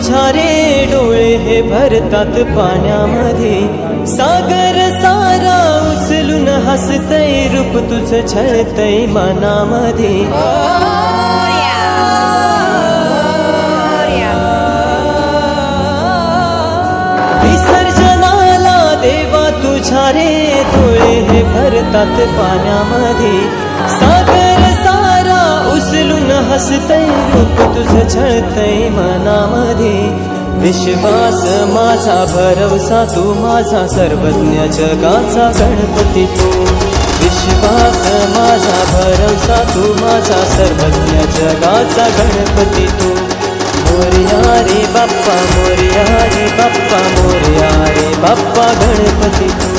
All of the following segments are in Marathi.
तुझ्या रे डोळे हे भरतात पाण्यामध्ये, सागर सारा उचलून हसतय, रूप तुझं छळतय मनामध्ये. विसर्जनाला देवा तुझ्या रे डोळे हे भरतात पाण्यामध्ये, सागर सारा उचलून हसतय, रूप तुझं छळतय मनामध्ये. विश्वास माझा भरवसा तू माझा, सर्वज्ञ जगाचा गणपती तू. विश्वास माझा भरवसा तू माझा, सर्वज्ञ जगाचा गणपती तू. मोरया रे बाप्पा मोरया रे बाप्पा मोरया रे बाप्पा गणपती तू.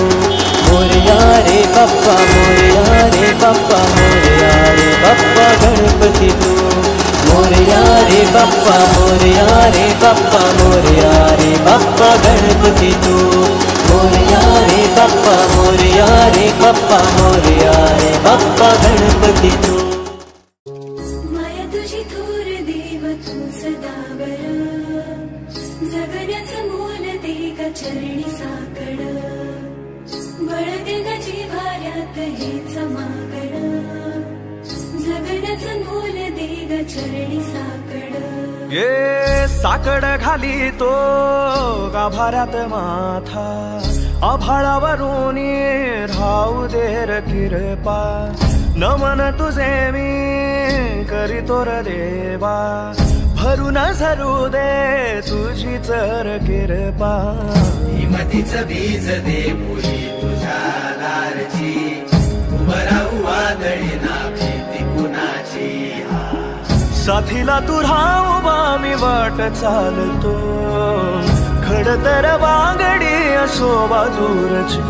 मोरया रे बाप्पा मोरया रे बाप्पा मोरया रे बाप्पा गणपती तू. मोरया रे बाप्पा मोरया रे बाप्पा मोरया रे बाप्पा गणपती तू. मोरया रे बाप्पा मोरया रे बाप्पा मोरया रे बाप्पा गणपती तू. माया तुझी थोर देव तू सदा बरा, जगण्याचं मोल दे ग चरणी साकड, बळ दे ग जिव्हाऱ्यात हेच मागण, जगण्याचं मोल दे ग चरणी साकड. ये साकड घाली तो गाभाऱ्यात माथा, आभाळावरून राहू दे र कृपा, नमन तुझे मी करीतो र देवा, भरून झरू दे तुझी चर कृपा. हिमतीच बीज दे पुरी तुझ्या दारची, उभं राहू वादळी ना भीती कुणाची. साथीला तू राहूबा मी वाट चालतो, खडतर वांगडी असो बाजूरची.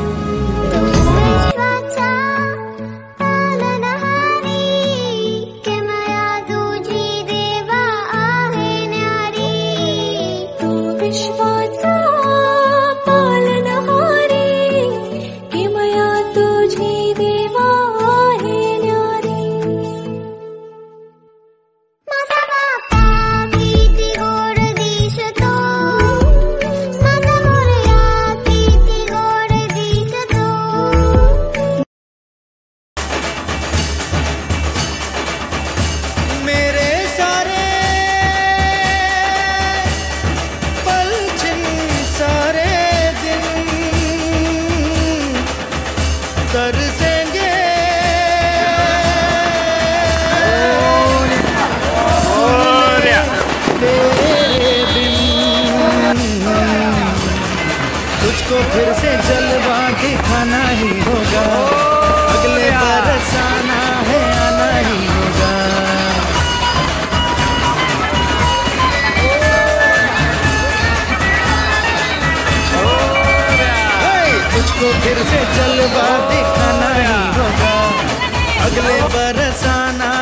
तुझको फिर से जलवा दिखाना ही होगा, अगले बरस आना है आना ही होगा. तुझको फिर से जलवा दिखाना ही होगा, अगले बरस आना